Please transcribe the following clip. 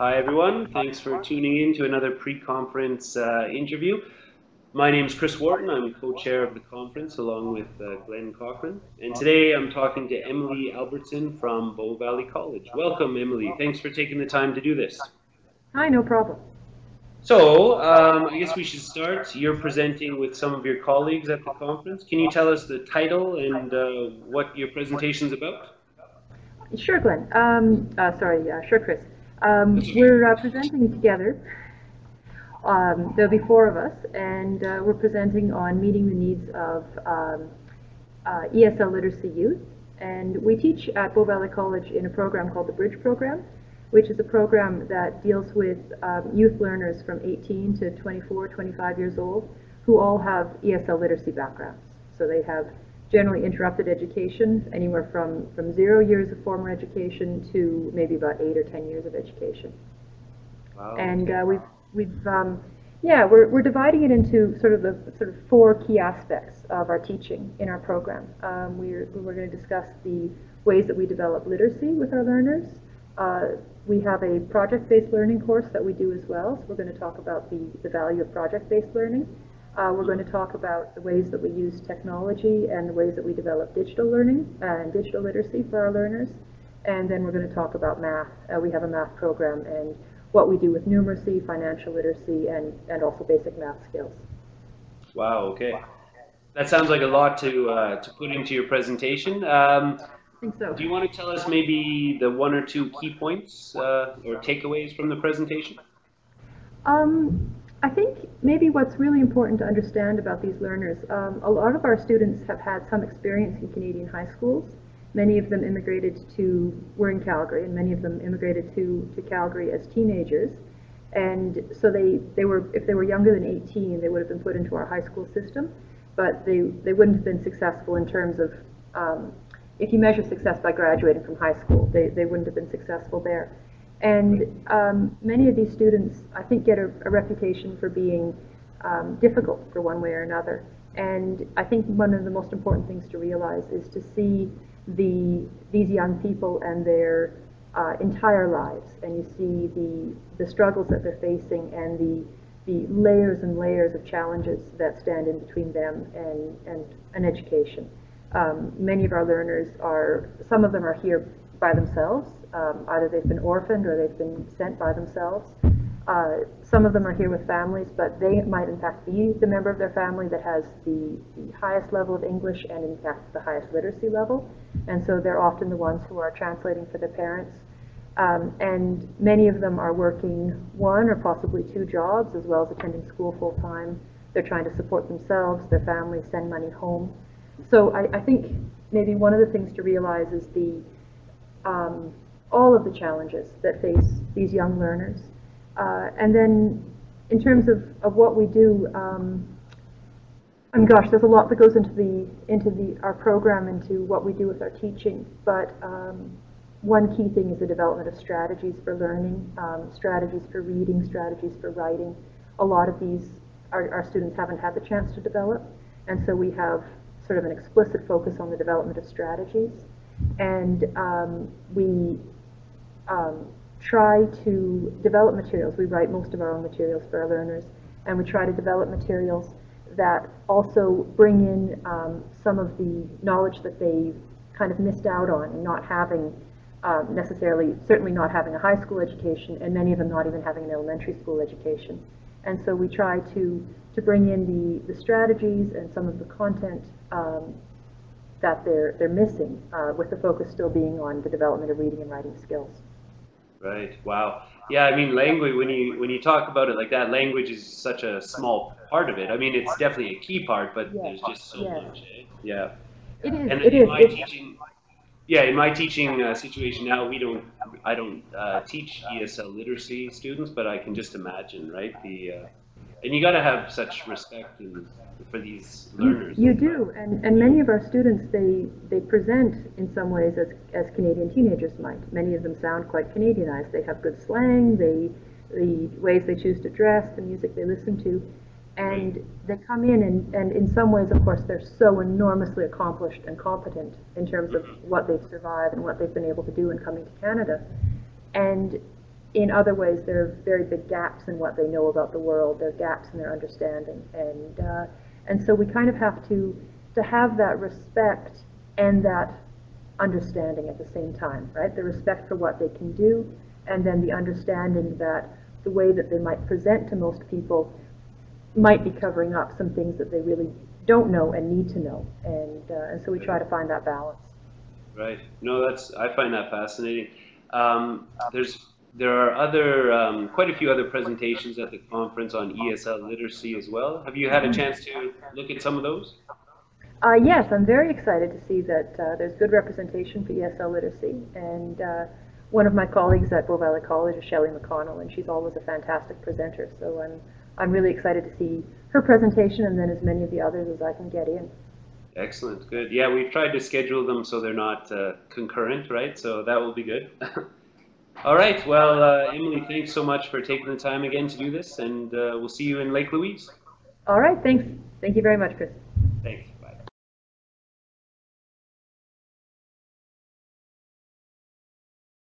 Hi, everyone. Thanks for tuning in to another pre-conference interview. My name is Chris Wharton. I'm co-chair of the conference along with Glenn Cochran. And today I'm talking to Emily Albertsen from Bow Valley College. Welcome, Emily. Thanks for taking the time to do this. Hi, no problem. So, I guess we should start. You're presenting with some of your colleagues at the conference. Can you tell us the title and what your presentation's about? Sure, Glenn. Sure, Chris. That's okay. We're presenting together. There'll be four of us, and we're presenting on meeting the needs of ESL literacy youth. And we teach at Bow Valley College in a program called the Bridge Program, which is a program that deals with youth learners from 18 to 24, 25 years old, who all have ESL literacy backgrounds. So they have generally interrupted education, anywhere from 0 years of formal education to maybe about 8 or 10 years of education. Wow. And we're dividing it into sort of four key aspects of our teaching in our program. We're going to discuss the ways that we develop literacy with our learners. We have a project-based learning course that we do as well, so we're going to talk about the value of project-based learning. We're going to talk about the ways that we use technology and the ways that we develop digital learning and digital literacy for our learners. And then we're going to talk about math. We have a math program and what we do with numeracy, financial literacy, and also basic math skills. Wow, okay. That sounds like a lot to put into your presentation. I think so. Do you want to tell us maybe the one or two key points or takeaways from the presentation? I think maybe what's really important to understand about these learners, a lot of our students have had some experience in Canadian high schools. Many of them we're in Calgary, and many of them immigrated to Calgary as teenagers. And so if they were younger than 18, they would have been put into our high school system, but they wouldn't have been successful in terms of, if you measure success by graduating from high school, they wouldn't have been successful there. And many of these students, I think, get a reputation for being difficult for one way or another. And I think one of the most important things to realize is to see these young people and their entire lives, and you see the struggles that they're facing and the layers and layers of challenges that stand in between them and an education. Many of our learners some of them are here by themselves. Either they've been orphaned or they've been sent by themselves. Some of them are here with families, but they might in fact be the member of their family that has the highest level of English and in fact the highest literacy level. And so they're often the ones who are translating for their parents. And many of them are working one or possibly two jobs as well as attending school full time. They're trying to support themselves, their families, send money home. So I think maybe one of the things to realize is all of the challenges that face these young learners. And then in terms of what we do, gosh, there's a lot that goes into our program, into what we do with our teaching, but one key thing is the development of strategies for learning, strategies for reading, strategies for writing. A lot of these our students haven't had the chance to develop, and so we have sort of an explicit focus on the development of strategies. And we try to develop materials. We write most of our own materials for our learners, and we try to develop materials that also bring in some of the knowledge that they kind of missed out on, and not having certainly not having a high school education, and many of them not even having an elementary school education. And so we try to bring in the strategies and some of the content that they're missing, with the focus still being on the development of reading and writing skills. Right. Wow. Yeah. I mean, language. When you talk about it like that, language is such a small part of it. I mean, it's definitely a key part, but there's just so much. Eh? Yeah. It is. And It in is. my teaching, in my teaching situation now, I don't teach ESL literacy students, but I can just imagine, right? And you got to have such respect for these learners. You do, and many of our students, they present in some ways as Canadian teenagers might. Many of them sound quite Canadianized. They have good slang, the ways they choose to dress, the music they listen to, and they come in and in some ways, of course, they're so enormously accomplished and competent in terms of what they've survived and what they've been able to do in coming to Canada. And in other ways, there are very big gaps in what they know about the world. There are gaps in their understanding, and so we kind of have to have that respect and that understanding at the same time, right? The respect for what they can do, and then the understanding that the way that they might present to most people might be covering up some things that they really don't know and need to know, and so we try to find that balance. Right. No, I find that fascinating. There are other quite a few other presentations at the conference on ESL literacy as well. Have you had a chance to look at some of those? Yes, I'm very excited to see that there's good representation for ESL literacy, and one of my colleagues at Bow Valley College is Shelley McConnell, and she's always a fantastic presenter, so I'm really excited to see her presentation and then as many of the others as I can get in. Excellent, good. Yeah, we've tried to schedule them so they're not concurrent, right? So that will be good. All right, well, Emily, thanks so much for taking the time again to do this, and we'll see you in Lake Louise. All right, thanks. Thank you very much, Chris. Thanks.